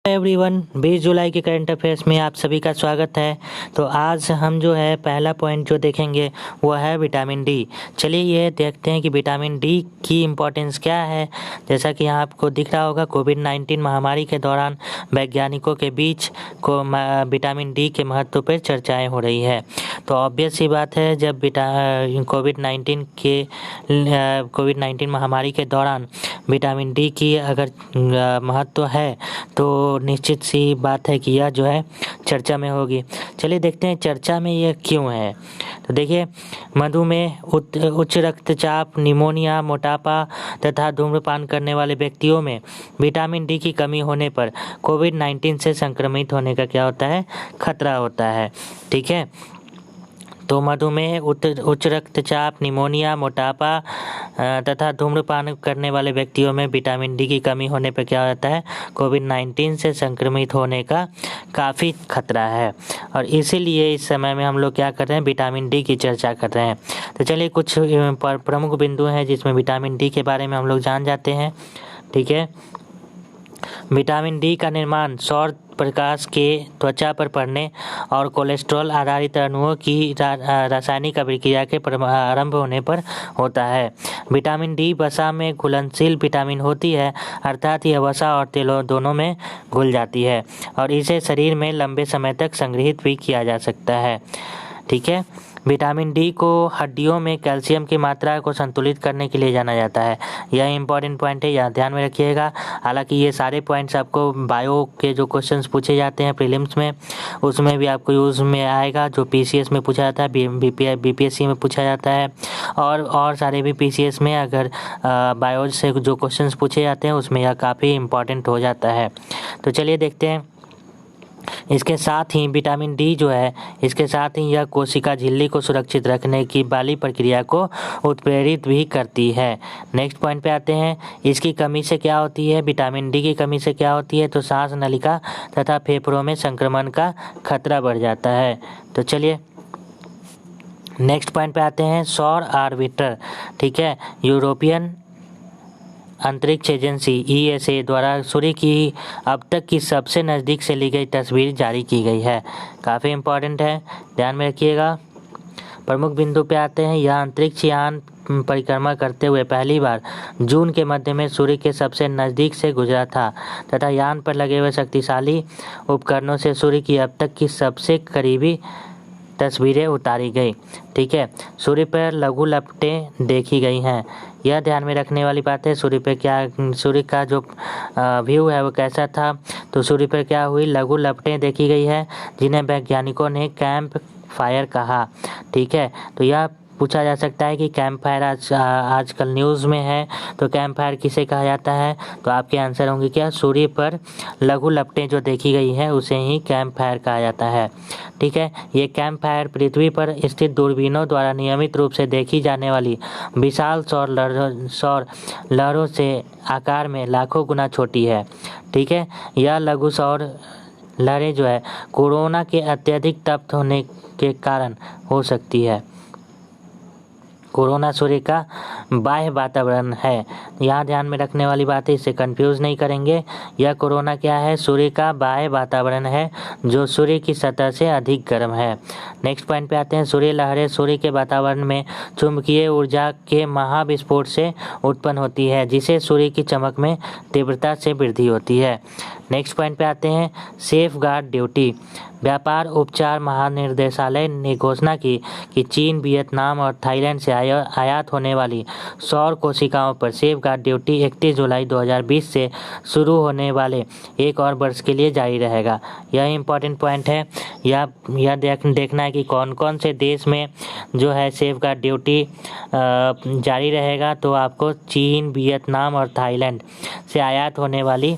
Everyone 20 जुलाई के current affairs में आप सभी का स्वागत है। तो आज हम जो है पहला पॉइंट जो देखेंगे वो है विटामिन डी। चलिए ये देखते हैं कि विटामिन डी की इम्पोर्टेंस क्या है। जैसा कि यहाँ आपको दिख रहा होगा, कोविड-19 महामारी के दौरान वैज्ञानिकों के बीच विटामिन डी के महत्व पर चर्चाएं हो रही है। तो ऑब्वियस सी बात है, जब कोविड-19 महामारी के दौरान विटामिन डी की अगर महत्व है तो निश्चित सी बात है कि यह जो है चर्चा में होगी। चलिए देखते हैं चर्चा में यह क्यों है। तो देखिए, मधुमेह, उच्च रक्तचाप, निमोनिया, मोटापा तथा धूम्रपान करने वाले व्यक्तियों में विटामिन डी की कमी होने पर कोविड-19 से संक्रमित होने का क्या होता है, खतरा होता है। ठीक है, तो मधुमेह, उच्च रक्तचाप, निमोनिया, मोटापा तथा धूम्रपान करने वाले व्यक्तियों में विटामिन डी की कमी होने पर क्या होता है, कोविड-19 से संक्रमित होने का काफ़ी खतरा है। और इसीलिए इस समय में हम लोग क्या कर रहे हैं, विटामिन डी की चर्चा कर रहे हैं। तो चलिए कुछ प्रमुख बिंदु हैं जिसमें विटामिन डी के बारे में हम लोग जान जाते हैं। ठीक है, विटामिन डी का निर्माण सौर प्रकाश के त्वचा पर पड़ने और कोलेस्ट्रॉल आधारित अणुओं की रासायनिक अभिक्रिया के प्रारंभ होने पर होता है। विटामिन डी वसा में घुलनशील विटामिन होती है, अर्थात यह वसा और तेलों दोनों में घुल जाती है और इसे शरीर में लंबे समय तक संग्रहित भी किया जा सकता है। ठीक है, विटामिन डी को हड्डियों में कैल्शियम की मात्रा को संतुलित करने के लिए जाना जाता है। यह इंपॉर्टेंट पॉइंट है, यह ध्यान में रखिएगा। हालांकि ये सारे पॉइंट्स आपको बायो के जो क्वेश्चंस पूछे जाते हैं प्रीलिम्स में, उसमें भी आपको यूज़ में आएगा। जो पीसीएस में पूछा जाता है, बीपीएससी में पूछा जाता है और सारे भी पीसीएस में अगर बायो से जो क्वेश्चंस पूछे जाते हैं उसमें यह काफ़ी इंपॉर्टेंट हो जाता है। तो चलिए देखते हैं। इसके साथ ही विटामिन डी जो है, इसके साथ ही यह कोशिका झिल्ली को सुरक्षित रखने की वाली प्रक्रिया को उत्प्रेरित भी करती है। नेक्स्ट पॉइंट पे आते हैं। इसकी कमी से क्या होती है, विटामिन डी की कमी से क्या होती है, तो सांस नलिका तथा फेफड़ों में संक्रमण का खतरा बढ़ जाता है। तो चलिए नेक्स्ट पॉइंट पे आते हैं। सौर आर्बिटर, ठीक है, यूरोपियन अंतरिक्ष एजेंसी ईएसए द्वारा सूर्य की अब तक की सबसे नज़दीक से ली गई तस्वीर जारी की गई है। काफ़ी इम्पोर्टेंट है, ध्यान में रखिएगा। प्रमुख बिंदु पे आते हैं। यह अंतरिक्ष यान परिक्रमा करते हुए पहली बार जून के मध्य में सूर्य के सबसे नज़दीक से गुजरा था तथा यान पर लगे हुए शक्तिशाली उपकरणों से सूर्य की अब तक की सबसे करीबी तस्वीरें उतारी गई। ठीक है, सूर्य पर लघु लपटें देखी गई हैं। यह ध्यान में रखने वाली बात है। सूर्य का जो व्यू है वो कैसा था, तो सूर्य पर क्या हुई, लघु लपटें देखी गई है जिन्हें वैज्ञानिकों ने कैंप फायर कहा। ठीक है, तो यह पूछा जा सकता है कि कैंप फायर आजकल न्यूज़ में है, तो कैंप फायर किसे कहा जाता है, तो आपके आंसर होंगे क्या, सूर्य पर लघु लपटें जो देखी गई है उसे ही कैंप फायर कहा जाता है। ठीक है, ये कैंप फायर पृथ्वी पर स्थित दूरबीनों द्वारा नियमित रूप से देखी जाने वाली विशाल सौर लहरों से आकार में लाखों गुना छोटी है। ठीक है, यह लघु सौर लहरें जो है कोरोना के अत्यधिक तप्त होने के कारण हो सकती है। कोरोना सूर्य का बाह्य वातावरण है, यहाँ ध्यान में रखने वाली बात है, इससे कंफ्यूज नहीं करेंगे। यह कोरोना क्या है, सूर्य का बाह्य वातावरण है जो सूर्य की सतह से अधिक गर्म है। नेक्स्ट पॉइंट पे आते हैं। सूर्य लहरें सूर्य के वातावरण में चुंबकीय ऊर्जा के महाविस्फोट से उत्पन्न होती है, जिसे सूर्य की चमक में तीव्रता से वृद्धि होती है। नेक्स्ट पॉइंट पे आते हैं। Safe guard duty. व्यापार उपचार महानिर्देशालय ने घोषणा की कि चीन, वियतनाम और थाईलैंड से आयात होने वाली सौर कोशिकाओं पर सेफ गार्ड ड्यूटी 31 जुलाई 2020 से शुरू होने वाले एक और वर्ष के लिए जारी रहेगा। यह इम्पोर्टेंट पॉइंट है। यह देखना है कि कौन कौन से देश में जो है सेफ गार्ड ड्यूटी जारी रहेगा, तो आपको चीन, वियतनाम और थाईलैंड से आयात होने वाली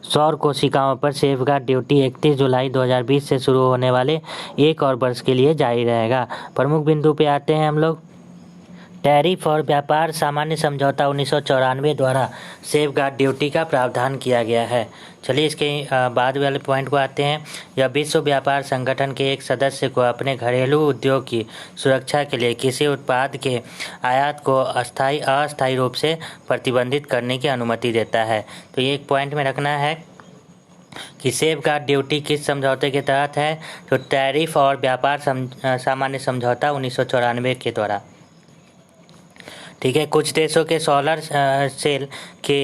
सौर कोशिकाओं पर सेफगार्ड ड्यूटी 31 जुलाई 2020 से शुरू होने वाले एक और वर्ष के लिए जारी रहेगा। प्रमुख बिंदु पे आते हैं हम लोग। टैरिफ और व्यापार सामान्य समझौता 1994 द्वारा सेफगार्ड ड्यूटी का प्रावधान किया गया है। चलिए इसके बाद वाले पॉइंट को आते हैं। यह विश्व व्यापार संगठन के एक सदस्य को अपने घरेलू उद्योग की सुरक्षा के लिए किसी उत्पाद के आयात को अस्थायी रूप से प्रतिबंधित करने की अनुमति देता है। तो ये एक पॉइंट में रखना है कि सेफगार्ड ड्यूटी किस समझौते के तहत है, तो टैरिफ और व्यापार सामान्य समझौता 1994 के द्वारा। ठीक है, कुछ देशों के सोलर सेल के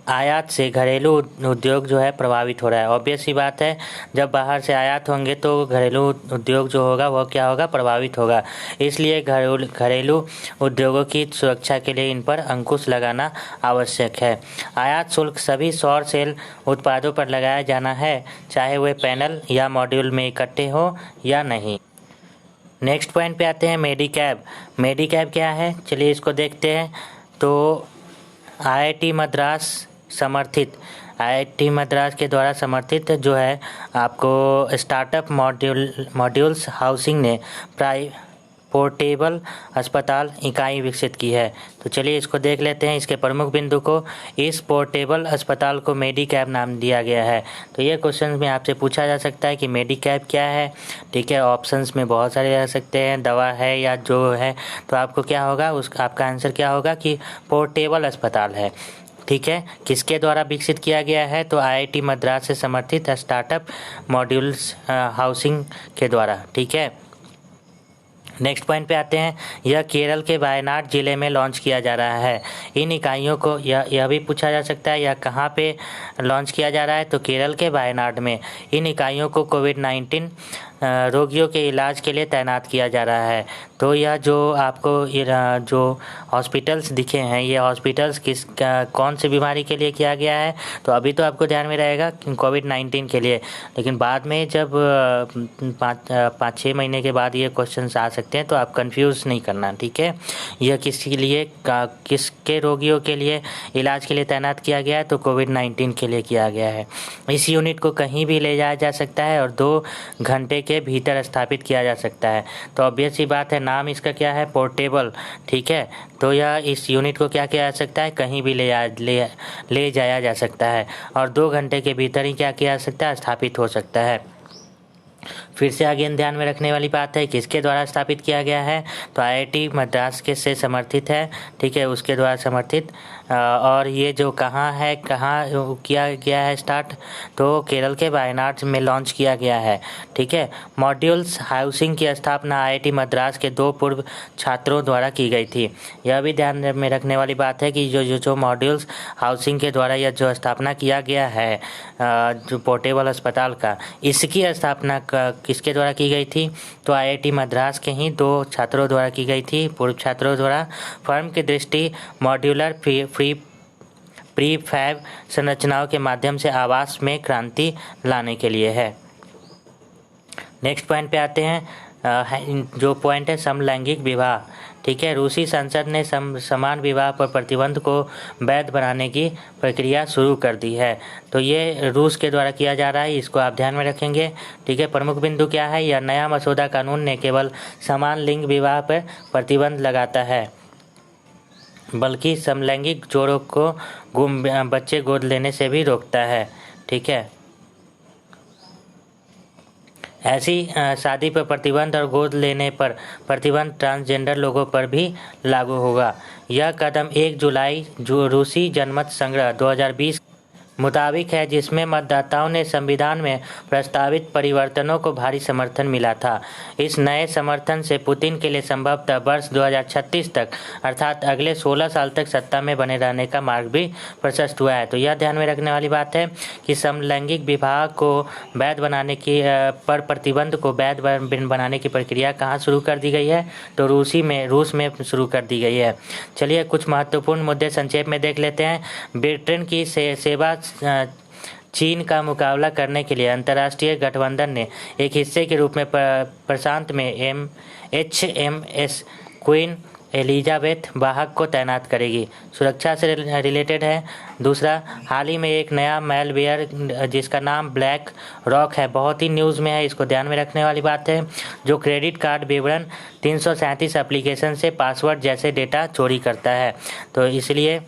आयात से घरेलू उद्योग जो है प्रभावित हो रहा है। ऑब्वियस सी बात है, जब बाहर से आयात होंगे तो घरेलू उद्योग जो होगा वह क्या होगा, प्रभावित होगा। इसलिए घरेलू उद्योगों की सुरक्षा के लिए इन पर अंकुश लगाना आवश्यक है। आयात शुल्क सभी सौर सेल उत्पादों पर लगाया जाना है, चाहे वे पैनल या मॉड्यूल में इकट्ठे हो या नहीं। नेक्स्ट पॉइंट पे आते हैं, मेडिकैब। मेडिकैब क्या है, चलिए इसको देखते हैं। तो आईआईटी मद्रास के द्वारा समर्थित जो है आपको स्टार्टअप मॉड्यूल्स हाउसिंग ने पोर्टेबल अस्पताल इकाई विकसित की है। तो चलिए इसको देख लेते हैं, इसके प्रमुख बिंदु को। इस पोर्टेबल अस्पताल को मेडिकैब नाम दिया गया है। तो ये क्वेश्चन में आपसे पूछा जा सकता है कि मेडिकैब क्या है। ठीक है, ऑप्शंस में बहुत सारे आ सकते हैं, दवा है या जो है, तो आपको क्या होगा, आपका आंसर क्या होगा कि पोर्टेबल अस्पताल है। ठीक है, किसके द्वारा विकसित किया गया है, तो आईआईटी मद्रास से समर्थित स्टार्टअप मॉड्यूल्स हाउसिंग के द्वारा। ठीक है, नेक्स्ट पॉइंट पे आते हैं। यह केरल के वायनाड जिले में लॉन्च किया जा रहा है। इन इकाइयों को यह भी पूछा जा सकता है यह कहाँ पे लॉन्च किया जा रहा है, तो केरल के वायनाड में। इन इकाइयों को कोविड-19 रोगियों के इलाज के लिए तैनात किया जा रहा है। तो यह जो आपको जो हॉस्पिटल्स दिखे हैं, ये हॉस्पिटल्स कौन सी बीमारी के लिए किया गया है, तो अभी तो आपको ध्यान में रहेगा कोविड-19 के लिए, लेकिन बाद में जब 5-6 महीने के बाद ये क्वेश्चंस आ सकते हैं, तो आप कंफ्यूज नहीं करना। ठीक है, यह किसके रोगियों के लिए इलाज के लिए तैनात किया गया है, तो कोविड-19 के लिए किया गया है। इस यूनिट को कहीं भी ले जाया जा सकता है और 2 घंटे के भीतर स्थापित किया जा सकता है। तो ऑब्वियस सी बात है, नाम इसका क्या है, पोर्टेबल। ठीक है, तो यह इस यूनिट को क्या किया जा सकता है, कहीं भी ले जाया जा सकता है और 2 घंटे के भीतर ही क्या किया जा सकता है, स्थापित हो सकता है। फिर से आगे ध्यान में रखने वाली बात है, किसके द्वारा स्थापित किया गया है, तो आईआईटी मद्रास के से समर्थित है। ठीक है, उसके द्वारा समर्थित। और ये जो कहाँ किया गया है स्टार्ट, तो केरल के वायनाड में लॉन्च किया गया है। ठीक है, मॉड्यूल्स हाउसिंग की स्थापना आईआईटी मद्रास के 2 पूर्व छात्रों द्वारा की गई थी। यह भी ध्यान में रखने वाली बात है कि जो मॉड्यूल्स हाउसिंग के द्वारा यह जो स्थापना किया गया है जो पोर्टेबल अस्पताल का, इसकी स्थापना किसके द्वारा की गई थी, तो आईआईटी मद्रास के ही 2 छात्रों द्वारा की गई थी, पूर्व छात्रों द्वारा। फर्म की दृष्टि मॉड्यूलर प्रीफैब संरचनाओं के माध्यम से आवास में क्रांति लाने के लिए है। नेक्स्ट पॉइंट पे आते हैं, जो पॉइंट है समलैंगिक विवाह। ठीक है, रूसी संसद ने समान विवाह पर प्रतिबंध को वैध बनाने की प्रक्रिया शुरू कर दी है। तो ये रूस के द्वारा किया जा रहा है, इसको आप ध्यान में रखेंगे। ठीक है, प्रमुख बिंदु क्या है, यह नया मसौदा कानून ने केवल समान लिंग विवाह पर प्रतिबंध लगाता है, बल्कि समलैंगिक जोड़ों को बच्चे गोद लेने से भी रोकता है। ठीक है, ऐसी शादी पर प्रतिबंध और गोद लेने पर प्रतिबंध ट्रांसजेंडर लोगों पर भी लागू होगा। यह कदम 1 जुलाई जो रूसी जनमत संग्रह 2020 मुताबिक है, जिसमें मतदाताओं ने संविधान में प्रस्तावित परिवर्तनों को भारी समर्थन मिला था। इस नए समर्थन से पुतिन के लिए संभवतः वर्ष 2036 तक अर्थात अगले 16 साल तक सत्ता में बने रहने का मार्ग भी प्रशस्त हुआ है। तो यह ध्यान में रखने वाली बात है कि समलैंगिक विवाह को वैध बनाने की पर प्रतिबंध को वैध बनाने की प्रक्रिया कहाँ शुरू कर दी गई है, तो रूस में शुरू कर दी गई है। चलिए कुछ महत्वपूर्ण मुद्दे संक्षेप में देख लेते हैं। ब्रिटेन की सेवा चीन का मुकाबला करने के लिए अंतर्राष्ट्रीय गठबंधन ने एक हिस्से के रूप में प्रशांत में HMS क्वीन एलिजाबेथ वाहक को तैनात करेगी। सुरक्षा से रिलेटेड है। दूसरा, हाल ही में एक नया मैलवेयर जिसका नाम ब्लैक रॉक है, बहुत ही न्यूज़ में है, इसको ध्यान में रखने वाली बात है, जो क्रेडिट कार्ड विवरण 337 एप्लीकेशन से पासवर्ड जैसे डेटा चोरी करता है। तो इसलिए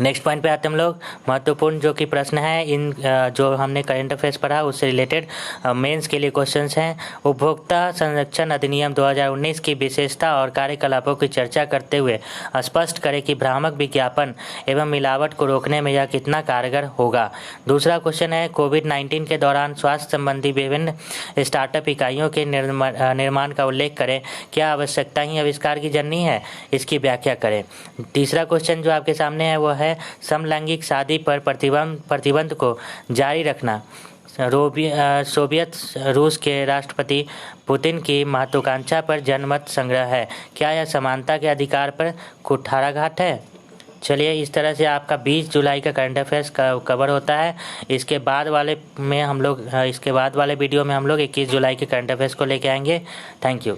नेक्स्ट पॉइंट पे आते हम लोग। महत्वपूर्ण जो कि प्रश्न है इन जो हमने करंट अफेयर्स पढ़ा उससे रिलेटेड मेंस के लिए क्वेश्चंस हैं। उपभोक्ता संरक्षण अधिनियम 2019 की विशेषता और कार्यकलापों की चर्चा करते हुए स्पष्ट करें कि भ्रामक विज्ञापन एवं मिलावट को रोकने में यह कितना कारगर होगा। दूसरा क्वेश्चन है, कोविड-19 के दौरान स्वास्थ्य संबंधी विभिन्न स्टार्टअप इकाइयों के निर्माण का उल्लेख करें। क्या आवश्यकता ही आविष्कार की जननी है? इसकी व्याख्या करें। तीसरा क्वेश्चन जो आपके सामने है वो है समलैंगिक शादी पर प्रतिबंध को जारी रखना सोवियत रूस के राष्ट्रपति पुतिन की महत्वाकांक्षा पर जनमत संग्रह है। क्या यह समानता के अधिकार पर कुठाराघात है? चलिए, इस तरह से आपका 20 जुलाई का करंट अफेयर्स कवर होता है। इसके बाद वाले वीडियो में हम लोग 21 जुलाई के करंट अफेयर्स को लेके आएंगे। Thank you.